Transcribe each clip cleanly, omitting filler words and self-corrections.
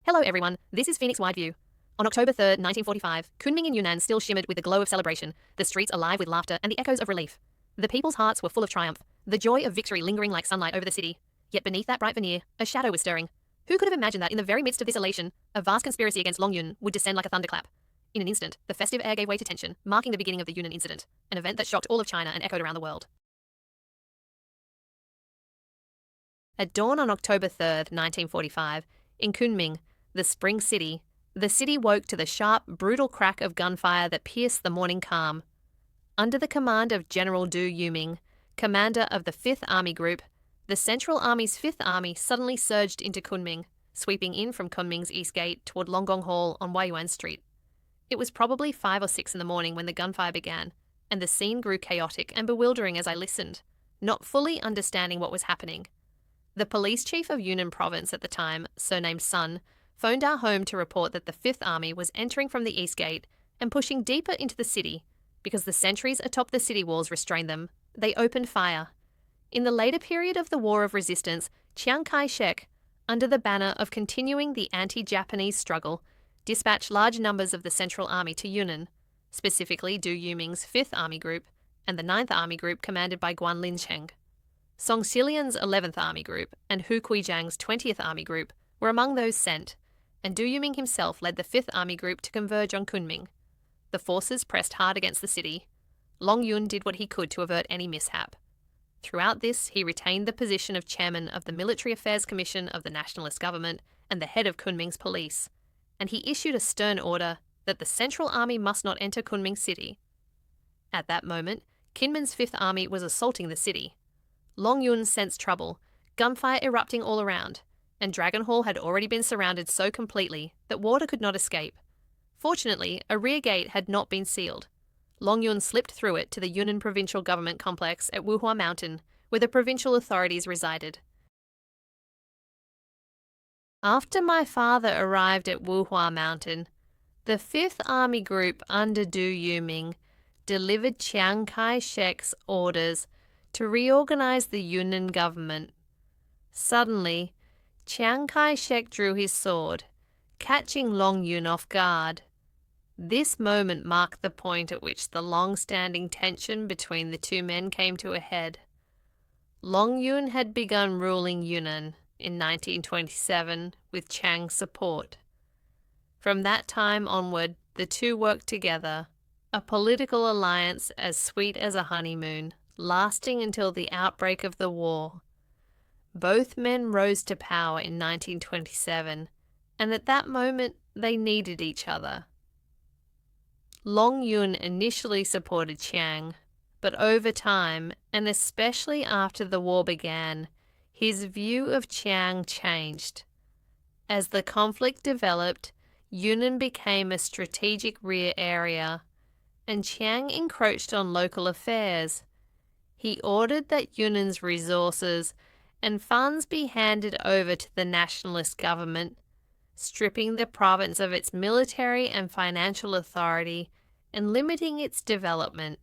Hello everyone, this is Phoenix Wide View. On October 3rd, 1945, Kunming in Yunnan still shimmered with the glow of celebration, the streets alive with laughter and the echoes of relief. The people's hearts were full of triumph, the joy of victory lingering like sunlight over the city. Yet beneath that bright veneer, a shadow was stirring. Who could have imagined that in the very midst of this elation, a vast conspiracy against Long Yun would descend like a thunderclap? In an instant, the festive air gave way to tension, marking the beginning of the Yunnan incident, an event that shocked all of China and echoed around the world. At dawn on October 3rd, 1945, in Kunming, the Spring City, the city woke to the sharp, brutal crack of gunfire that pierced the morning calm. Under the command of General Du Yuming, commander of the 5th Army Group, the Central Army's 5th Army suddenly surged into Kunming, sweeping in from Kunming's East Gate toward Longgong Hall on Huayuan Street. It was probably 5 or 6 in the morning when the gunfire began, and the scene grew chaotic and bewildering as I listened, not fully understanding what was happening. The police chief of Yunnan province at the time, surnamed Sun, phoned our home to report that the 5th Army was entering from the East Gate and pushing deeper into the city. Because the sentries atop the city walls restrained them, they opened fire. In the later period of the War of Resistance, Chiang Kai-shek, under the banner of continuing the anti-Japanese struggle, dispatched large numbers of the Central Army to Yunnan, specifically Du Yuming's 5th Army Group and the 9th Army Group commanded by Guan Linsheng. Song Xilian's 11th Army Group and Hu Kuijiang's 20th Army Group were among those sent, and Du Yuming himself led the 5th Army Group to converge on Kunming. The forces pressed hard against the city. Long Yun did what he could to avert any mishap. Throughout this, he retained the position of chairman of the Military Affairs Commission of the Nationalist Government and the head of Kunming's police, and he issued a stern order that the Central Army must not enter Kunming city. At that moment, Kinmen's 5th Army was assaulting the city. Long Yun sensed trouble, gunfire erupting all around, and Dragon Hall had already been surrounded so completely that water could not escape. Fortunately, a rear gate had not been sealed. Long Yun slipped through it to the Yunnan Provincial Government Complex at Wuhua Mountain, where the provincial authorities resided. After my father arrived at Wuhua Mountain, the 5th Army Group under Du Yuming delivered Chiang Kai-shek's orders to reorganize the Yunnan government. Suddenly, Chiang Kai-shek drew his sword, catching Long Yun off guard. This moment marked the point at which the long-standing tension between the two men came to a head. Long Yun had begun ruling Yunnan in 1927 with Chiang's support. From that time onward, the two worked together, a political alliance as sweet as a honeymoon, lasting until the outbreak of the war. Both men rose to power in 1927, and at that moment they needed each other. Long Yun initially supported Chiang, but over time, and especially after the war began, his view of Chiang changed. As the conflict developed, Yunnan became a strategic rear area, and Chiang encroached on local affairs. He ordered that Yunnan's resources and funds be handed over to the nationalist government, stripping the province of its military and financial authority and limiting its development.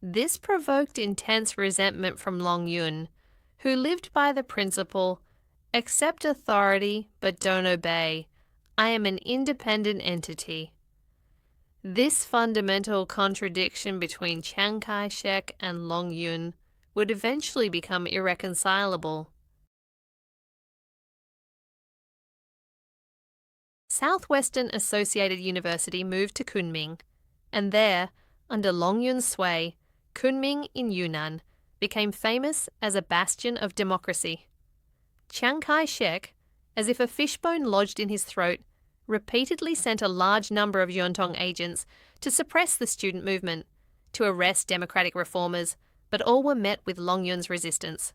This provoked intense resentment from Long Yun, who lived by the principle, accept authority but don't obey. I am an independent entity. This fundamental contradiction between Chiang Kai-shek and Long Yun would eventually become irreconcilable. Southwestern Associated University moved to Kunming, and there, under Long Yun's sway, Kunming in Yunnan became famous as a bastion of democracy. Chiang Kai-shek, as if a fishbone lodged in his throat, repeatedly sent a large number of Yuantong agents to suppress the student movement, to arrest democratic reformers, but all were met with Long Yun's resistance.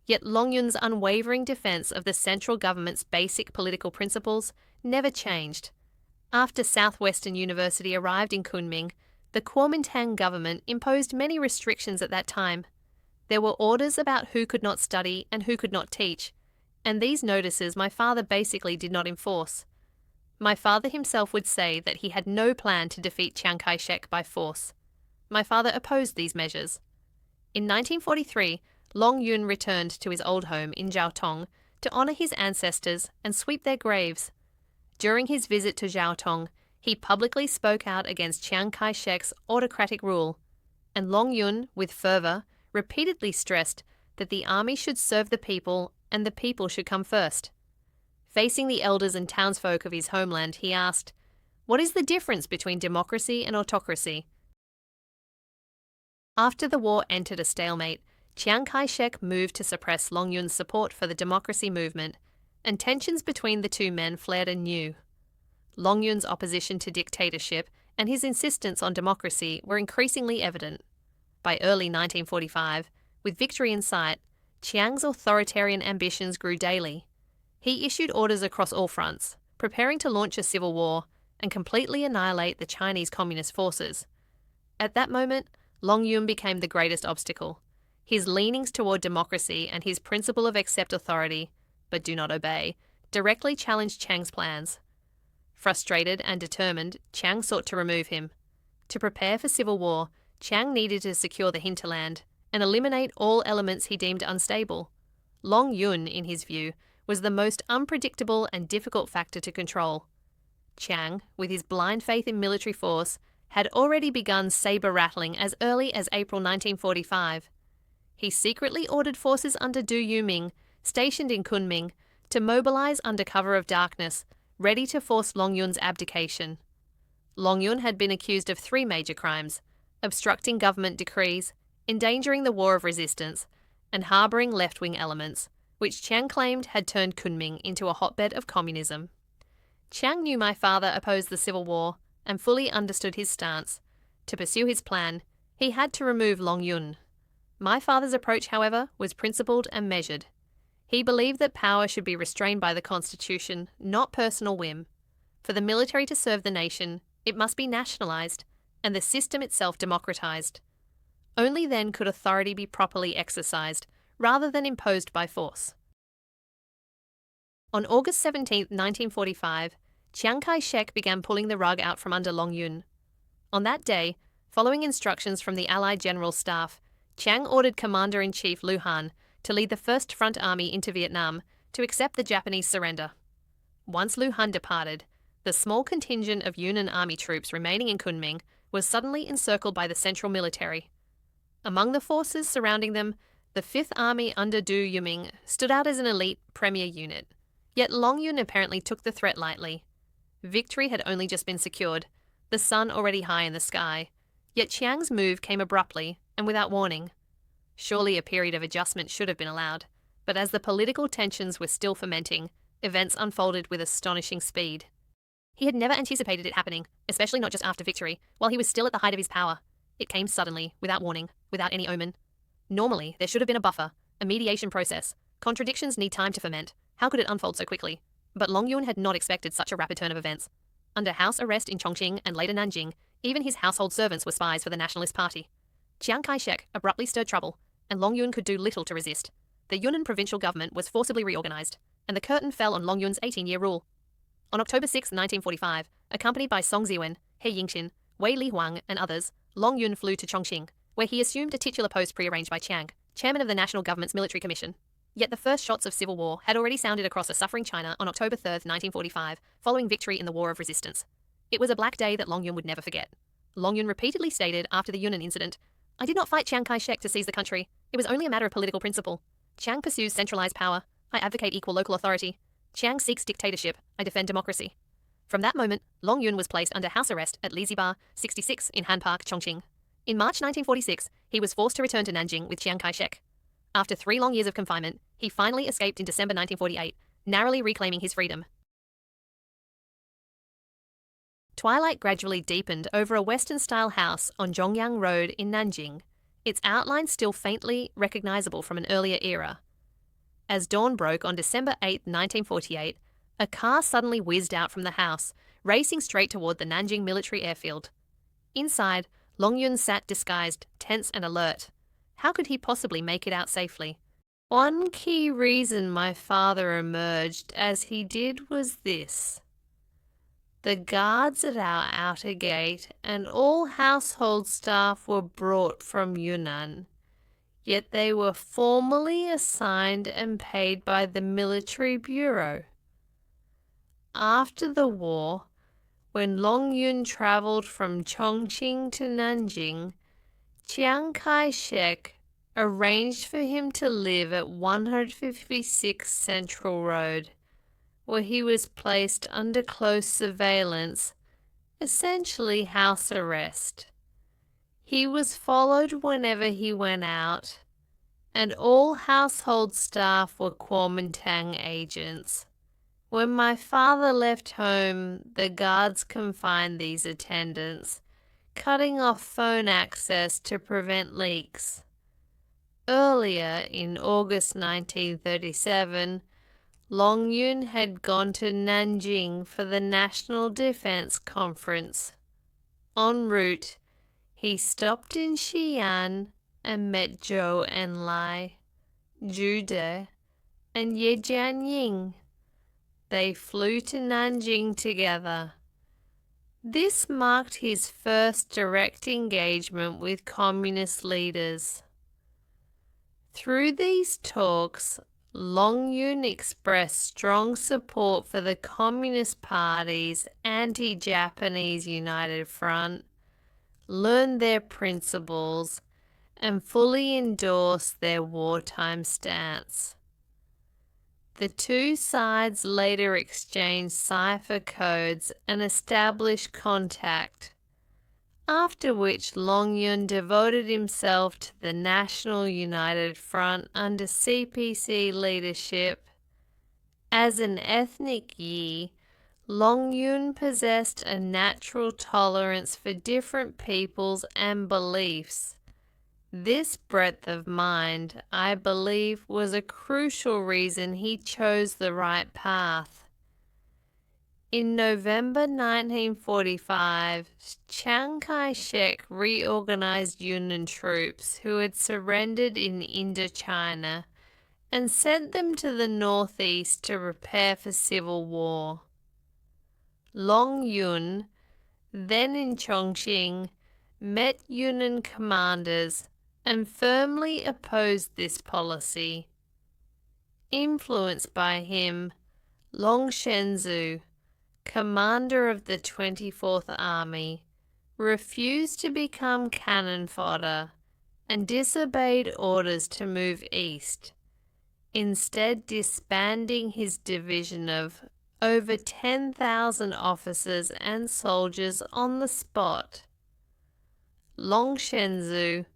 Yet Long Yun's unwavering defense of the central government's basic political principles never changed. After Southwestern University arrived in Kunming, the Kuomintang government imposed many restrictions at that time. There were orders about who could not study and who could not teach, and these notices my father basically did not enforce. My father himself would say that he had no plan to defeat Chiang Kai-shek by force. My father opposed these measures. In 1943, Long Yun returned to his old home in Jiaotong to honour his ancestors and sweep their graves. During his visit to Jiaotong, he publicly spoke out against Chiang Kai-shek's autocratic rule, and Long Yun, with fervour, repeatedly stressed that the army should serve the people and the people should come first. Facing the elders and townsfolk of his homeland, he asked, "What is the difference between democracy and autocracy?" After the war entered a stalemate, Chiang Kai-shek moved to suppress Long Yun's support for the democracy movement, and tensions between the two men flared anew. Long Yun's opposition to dictatorship and his insistence on democracy were increasingly evident. By early 1945, with victory in sight, Chiang's authoritarian ambitions grew daily. He issued orders across all fronts, preparing to launch a civil war and completely annihilate the Chinese Communist forces. At that moment, Long Yun became the greatest obstacle. His leanings toward democracy and his principle of accept authority, but do not obey, directly challenged Chiang's plans. Frustrated and determined, Chiang sought to remove him. To prepare for civil war, Chiang needed to secure the hinterland and eliminate all elements he deemed unstable. Long Yun, in his view, was the most unpredictable and difficult factor to control. Chiang, with his blind faith in military force, had already begun saber-rattling as early as April 1945. He secretly ordered forces under Du Yuming, stationed in Kunming, to mobilize under cover of darkness, ready to force Long Yun's abdication. Long Yun had been accused of 3 major crimes: obstructing government decrees, endangering the war of resistance, and harbouring left-wing elements, which Chiang claimed had turned Kunming into a hotbed of communism. Chiang knew my father opposed the civil war and fully understood his stance. To pursue his plan, he had to remove Long Yun. My father's approach, however, was principled and measured. He believed that power should be restrained by the Constitution, not personal whim. For the military to serve the nation, it must be nationalised, and the system itself democratised. Only then could authority be properly exercised, rather than imposed by force. On August 17, 1945, Chiang Kai-shek began pulling the rug out from under Long Yun. On that day, following instructions from the Allied General Staff, Chiang ordered Commander-in-Chief Lu Han to lead the First Front Army into Vietnam to accept the Japanese surrender. Once Lu Han departed, the small contingent of Yunnan Army troops remaining in Kunming was suddenly encircled by the Central Military. Among the forces surrounding them, the 5th Army under Du Yuming stood out as an elite premier unit. Yet Long Yun apparently took the threat lightly. Victory had only just been secured, the sun already high in the sky, yet Chiang's move came abruptly and without warning. Surely a period of adjustment should have been allowed, but as the political tensions were still fermenting, events unfolded with astonishing speed. He had never anticipated it happening, especially not just after victory, while he was still at the height of his power. It came suddenly, without warning, without any omen. Normally, there should have been a buffer, a mediation process. Contradictions need time to ferment. How could it unfold so quickly? But Long Yun had not expected such a rapid turn of events. Under house arrest in Chongqing and later Nanjing, even his household servants were spies for the Nationalist Party. Chiang Kai-shek abruptly stirred trouble, and Long Yun could do little to resist. The Yunnan provincial government was forcibly reorganized, and the curtain fell on Long Yun's 18-year rule. On October 6, 1945, accompanied by Song Ziwen, He Yingxin, Wei Lihuang, and others, Long Yun flew to Chongqing, where he assumed a titular post prearranged by Chiang, chairman of the national government's military commission. Yet the first shots of civil war had already sounded across a suffering China on October 3, 1945, following victory in the War of Resistance. It was a black day that Long Yun would never forget. Long Yun repeatedly stated after the Yunnan incident, "I did not fight Chiang Kai-shek to seize the country. It was only a matter of political principle. Chiang pursues centralized power. I advocate equal local authority. Chiang seeks dictatorship. I defend democracy." From that moment, Long Yun was placed under house arrest at Lizibar 66 in Han Park, Chongqing. In March 1946, he was forced to return to Nanjing with Chiang Kai-shek. After 3 long years of confinement, he finally escaped in December 1948, narrowly reclaiming his freedom. Twilight gradually deepened over a Western-style house on Zhongyang Road in Nanjing, its outline still faintly recognizable from an earlier era. As dawn broke on December 8, 1948, a car suddenly whizzed out from the house, racing straight toward the Nanjing military airfield. Inside, Long Yun sat disguised, tense and alert. How could he possibly make it out safely? One key reason my father emerged as he did was this. The guards at our outer gate and all household staff were brought from Yunnan, yet they were formally assigned and paid by the military bureau. After the war, when Long Yun traveled from Chongqing to Nanjing, Chiang Kai-shek arranged for him to live at 156 Central Road, where he was placed under close surveillance, essentially house arrest. He was followed whenever he went out, and all household staff were Kuomintang agents. When my father left home, the guards confined these attendants, cutting off phone access to prevent leaks. Earlier, in August 1937, Long Yun had gone to Nanjing for the National Defense Conference. En route, he stopped in Xi'an and met Zhou Enlai, Zhu De, and Ye Jianying. They flew to Nanjing together. This marked his first direct engagement with communist leaders. Through these talks, Long Yun expressed strong support for the Communist Party's anti-Japanese United Front, learned their principles, and fully endorsed their wartime stance. The two sides later exchanged cipher codes and established contact, after which Long Yun devoted himself to the National United Front under CPC leadership. As an ethnic Yi, Long Yun possessed a natural tolerance for different peoples and beliefs. This breadth of mind, I believe, was a crucial reason he chose the right path. In November 1945, Chiang Kai-shek reorganized Yunnan troops who had surrendered in Indochina and sent them to the northeast to prepare for civil war. Long Yun, then in Chongqing, met Yunnan commanders and firmly opposed this policy. Influenced by him, Long Shenzhou, commander of the 24th Army, refused to become cannon fodder and disobeyed orders to move east, instead disbanding his division of over 10,000 officers and soldiers on the spot. Long Shenzhou,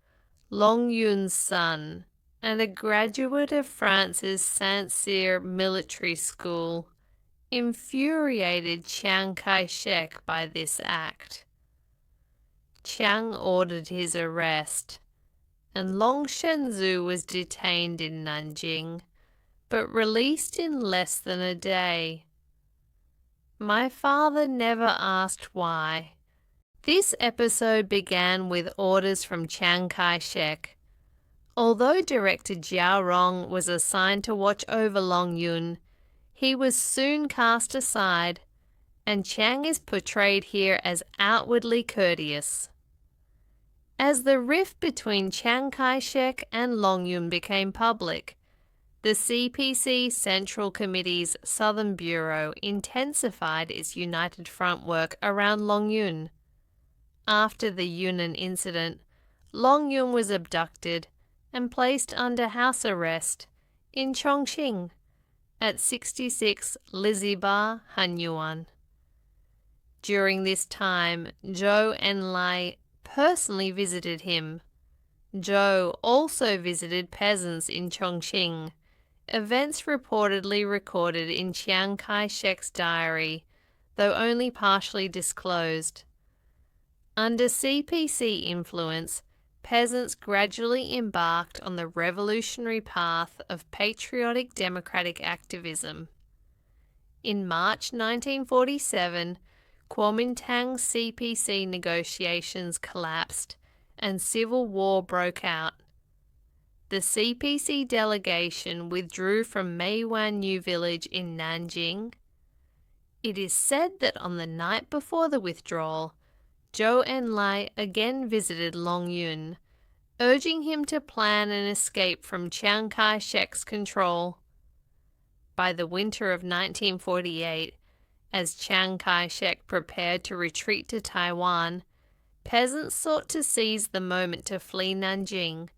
Long Yun's son, and a graduate of France's Saint-Cyr military school, infuriated Chiang Kai-shek by this act. Chiang ordered his arrest, and Long Shenzhou was detained in Nanjing, but released in less than a day. My father never asked why. This episode began with orders from Chiang Kai-shek. Although Director Jiao Rong was assigned to watch over Long Yun, he was soon cast aside, and Chiang is portrayed here as outwardly courteous. As the rift between Chiang Kai-shek and Long Yun became public, the CPC Central Committee's Southern Bureau intensified its United Front work around Long Yun. After the Yunnan incident, Long Yun was abducted and placed under house arrest in Chongqing at 66 Liziba, Hanyuan. During this time, Zhou Enlai personally visited him. Zhou also visited peasants in Chongqing, events reportedly recorded in Chiang Kai-shek's diary, though only partially disclosed. Under CPC influence, peasants gradually embarked on the revolutionary path of patriotic democratic activism. In March 1947, Kuomintang CPC negotiations collapsed and civil war broke out. The CPC delegation withdrew from Meiwan New Village in Nanjing. It is said that on the night before the withdrawal, Zhou Enlai again visited Long Yun, urging him to plan an escape from Chiang Kai-shek's control. By the winter of 1948, As Chiang Kai-shek prepared to retreat to Taiwan, peasants sought to seize the moment to flee Nanjing,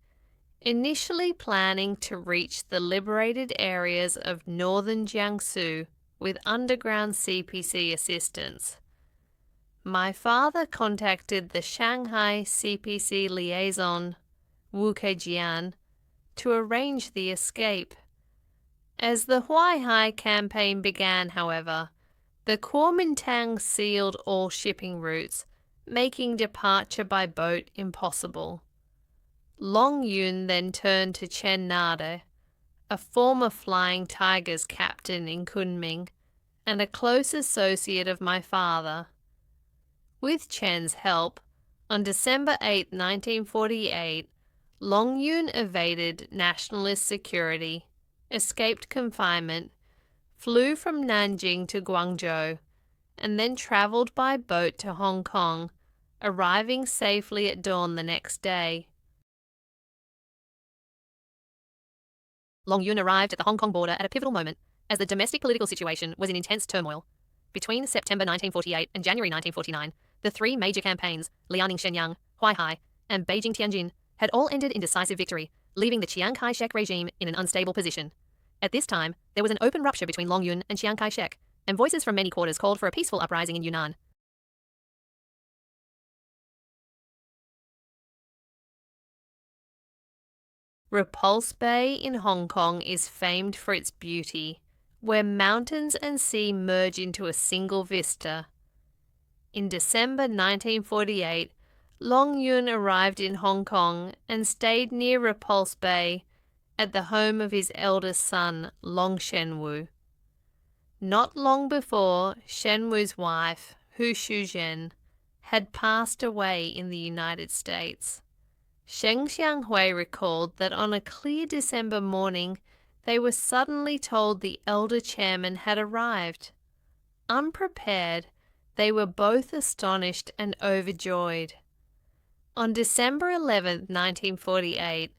initially planning to reach the liberated areas of northern Jiangsu with underground CPC assistance. My father contacted the Shanghai CPC liaison, Wu Kejian, to arrange the escape. As the Huaihai campaign began, however, the Kuomintang sealed all shipping routes, making departure by boat impossible. Long Yun then turned to Chen Nade, a former Flying Tigers captain in Kunming and a close associate of my father. With Chen's help, on December 8, 1948, Long Yun evaded nationalist security, escaped confinement, flew from Nanjing to Guangzhou, and then travelled by boat to Hong Kong, arriving safely at dawn the next day. Long Yun arrived at the Hong Kong border at a pivotal moment, as the domestic political situation was in intense turmoil. Between September 1948 and January 1949, the three major campaigns, Liaoning-Shenyang, Huaihai, and Beijing-Tianjin, had all ended in decisive victory, leaving the Chiang Kai-shek regime in an unstable position. At this time, there was an open rupture between Long Yun and Chiang Kai-shek, and voices from many quarters called for a peaceful uprising in Yunnan. Repulse Bay in Hong Kong is famed for its beauty, where mountains and sea merge into a single vista. In December 1948, Long Yun arrived in Hong Kong and stayed near Repulse Bay at the home of his eldest son, Long Shenwu. Not long before, Shenwu's wife, Hu Shuzhen, had passed away in the United States. Sheng Xianghui recalled that on a clear December morning, they were suddenly told the elder chairman had arrived. Unprepared, they were both astonished and overjoyed. On December 11, 1948,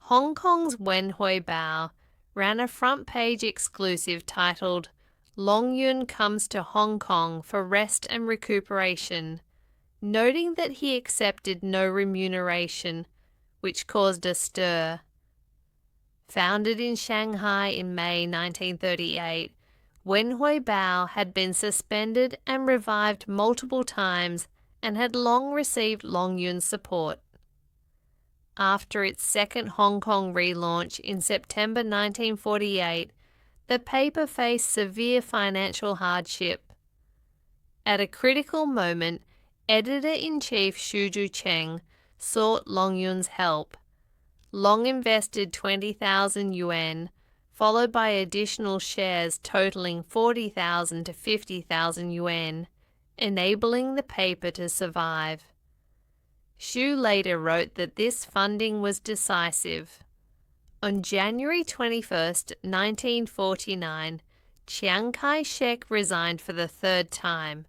Hong Kong's Wen Hui Bao ran a front-page exclusive titled "Long Yun Comes to Hong Kong for Rest and Recuperation," noting that he accepted no remuneration, which caused a stir. Founded in Shanghai in May 1938, Wen Hui Bao had been suspended and revived multiple times and had long received Long Yun's support. After its second Hong Kong relaunch in September 1948, the paper faced severe financial hardship. At a critical moment, Editor-in-Chief Xu Zhucheng sought Long Yun's help. Long invested 20,000 yuan, followed by additional shares totaling 40,000 to 50,000 yuan, enabling the paper to survive. Xu later wrote that this funding was decisive. On January 21, 1949, Chiang Kai-shek resigned for the third time.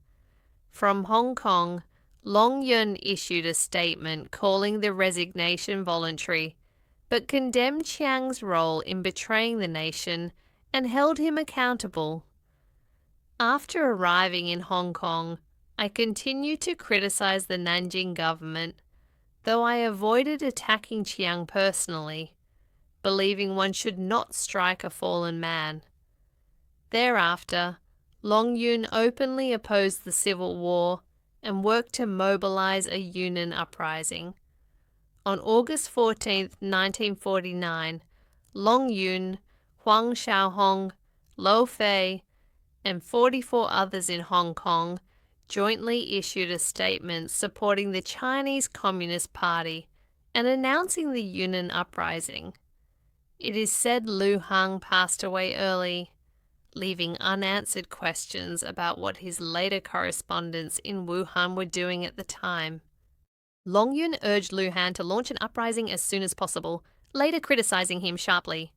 From Hong Kong, Long Yun issued a statement calling the resignation voluntary, but condemned Chiang's role in betraying the nation and held him accountable. After arriving in Hong Kong, I continued to criticize the Nanjing government, though I avoided attacking Chiang personally, believing one should not strike a fallen man. Thereafter, Long Yun openly opposed the civil war and worked to mobilize a Yunnan uprising. On August 14, 1949, Long Yun, Huang Xiaohong, Lo Fei, and 44 others in Hong Kong jointly issued a statement supporting the Chinese Communist Party and announcing the Yunnan uprising. It is said Lu Hang passed away early, leaving unanswered questions about what his later correspondents in Wuhan were doing at the time. Long Yun urged Lu Han to launch an uprising as soon as possible, later criticizing him sharply.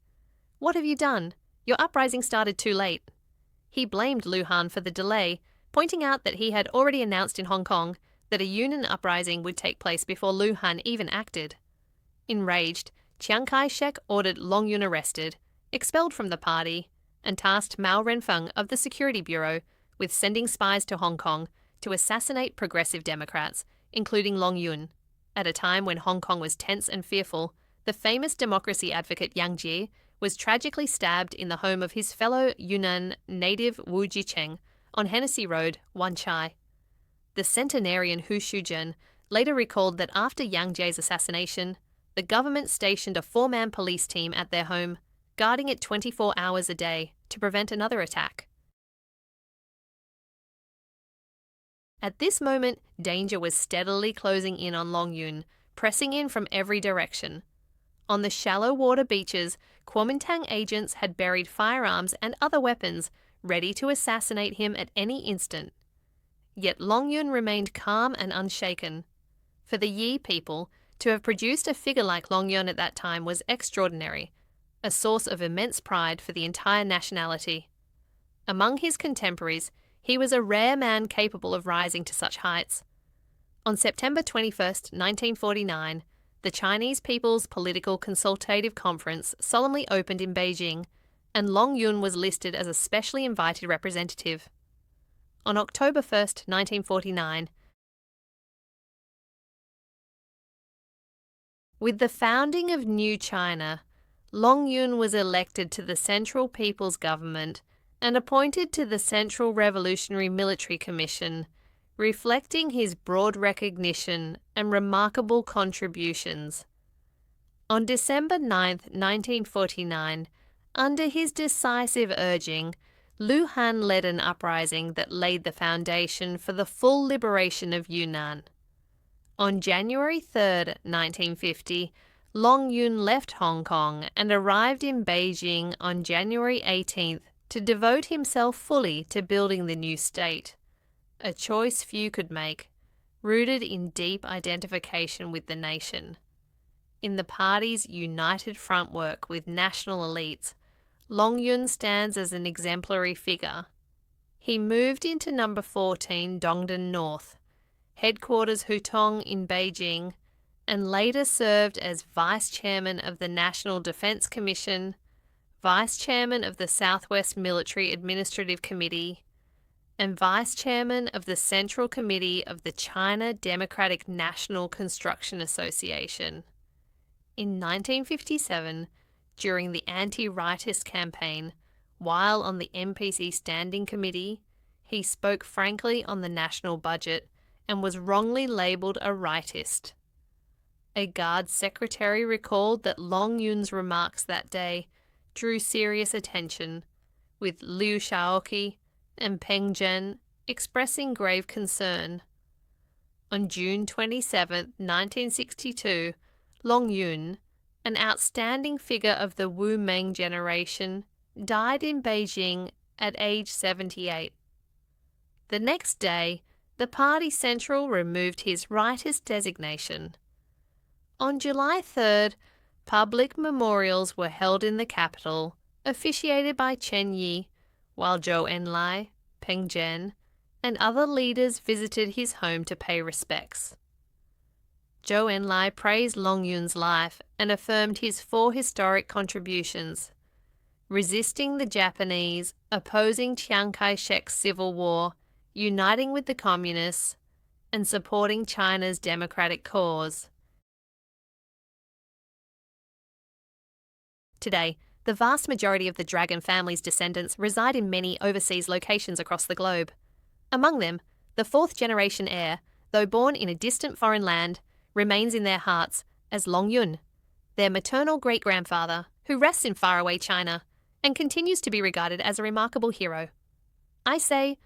"What have you done? Your uprising started too late." He blamed Lu Han for the delay, pointing out that he had already announced in Hong Kong that a Yunnan uprising would take place before Lu Han even acted. Enraged, Chiang Kai-shek ordered Long Yun arrested, expelled from the party, and tasked Mao Renfeng of the Security Bureau with sending spies to Hong Kong to assassinate progressive Democrats, including Long Yun. At a time when Hong Kong was tense and fearful, the famous democracy advocate Yang Jie was tragically stabbed in the home of his fellow Yunnan native Wu Jicheng on Hennessy Road, Wan Chai. The centenarian Hu Shuzhen later recalled that after Yang Jie's assassination, the government stationed a 4-man police team at their home, guarding it 24 hours a day to prevent another attack. At this moment, danger was steadily closing in on Long Yun, pressing in from every direction. On the shallow water beaches, Kuomintang agents had buried firearms and other weapons, ready to assassinate him at any instant. Yet Long Yun remained calm and unshaken. For the Yi people, to have produced a figure like Long Yun at that time was extraordinary, a source of immense pride for the entire nationality. Among his contemporaries, he was a rare man capable of rising to such heights. On September 21, 1949, the Chinese People's Political Consultative Conference solemnly opened in Beijing, and Long Yun was listed as a specially invited representative. On October 1, 1949, with the founding of New China, Long Yun was elected to the Central People's Government and appointed to the Central Revolutionary Military Commission, reflecting his broad recognition and remarkable contributions. On December 9, 1949, under his decisive urging, Lu Han led an uprising that laid the foundation for the full liberation of Yunnan. On January 3, 1950, Long Yun left Hong Kong and arrived in Beijing on January 18th to devote himself fully to building the new state, a choice few could make, rooted in deep identification with the nation. In the party's united front work with national elites, Long Yun stands as an exemplary figure. He moved into number 14 Dongdan North, headquarters Hutong in Beijing, and later served as Vice Chairman of the National Defense Commission, Vice Chairman of the Southwest Military Administrative Committee, and Vice Chairman of the Central Committee of the China Democratic National Construction Association. In 1957, during the anti-rightist campaign, while on the MPC Standing Committee, he spoke frankly on the national budget and was wrongly labelled a rightist. A Guard secretary recalled that Long Yun's remarks that day drew serious attention, with Liu Shaoqi and Peng Zhen expressing grave concern. On June 27, 1962, Long Yun, an outstanding figure of the Wu Meng generation, died in Beijing at age 78. The next day, the Party Central removed his rightist designation. On July 3rd, public memorials were held in the capital, officiated by Chen Yi, while Zhou Enlai, Peng Zhen, and other leaders visited his home to pay respects. Zhou Enlai praised Long Yun's life and affirmed his 4 historic contributions: resisting the Japanese, opposing Chiang Kai-shek's civil war, uniting with the communists, and supporting China's democratic cause. Today, the vast majority of the Dragon family's descendants reside in many overseas locations across the globe. Among them, the 4th-generation heir, though born in a distant foreign land, remains in their hearts as Long Yun, their maternal great-grandfather, who rests in faraway China and continues to be regarded as a remarkable hero. I say,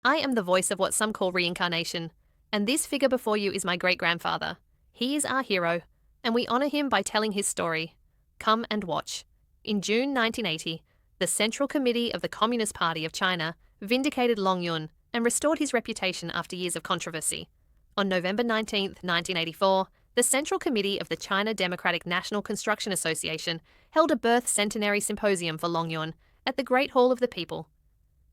I am the voice of what some call reincarnation, and this figure before you is my great-grandfather. He is our hero, and we honour him by telling his story. Come and watch. In June 1980, the Central Committee of the Communist Party of China vindicated Long Yun and restored his reputation after years of controversy. On November 19, 1984, the Central Committee of the China Democratic National Construction Association held a birth centenary symposium for Long Yun at the Great Hall of the People.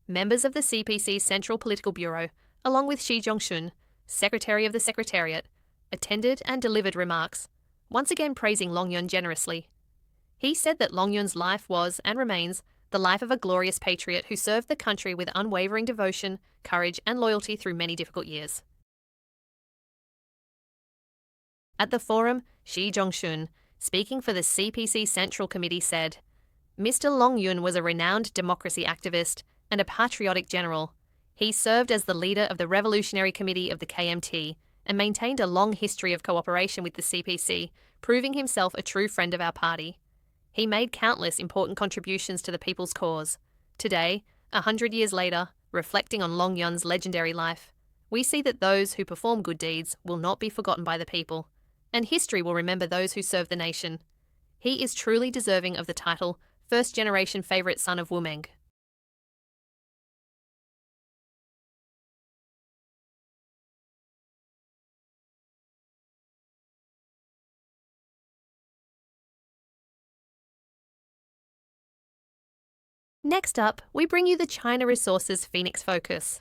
Members of the CPC Central Political Bureau, along with Xi Zhongxun, Secretary of the Secretariat, attended and delivered remarks, once again praising Long Yun generously. He said that Long Yun's life was, and remains, the life of a glorious patriot who served the country with unwavering devotion, courage, and loyalty through many difficult years. At the forum, Shi Zhongxun, speaking for the CPC Central Committee, said, Mr. Long Yun was a renowned democracy activist and a patriotic general. He served as the leader of the Revolutionary Committee of the KMT and maintained a long history of cooperation with the CPC, proving himself a true friend of our party. He made countless important contributions to the people's cause. Today, 100 years later, reflecting on Long Yun's legendary life, we see that those who perform good deeds will not be forgotten by the people, and history will remember those who serve the nation. He is truly deserving of the title first-generation favourite son of Wumeng. Next up, we bring you the China Resources Phoenix Focus.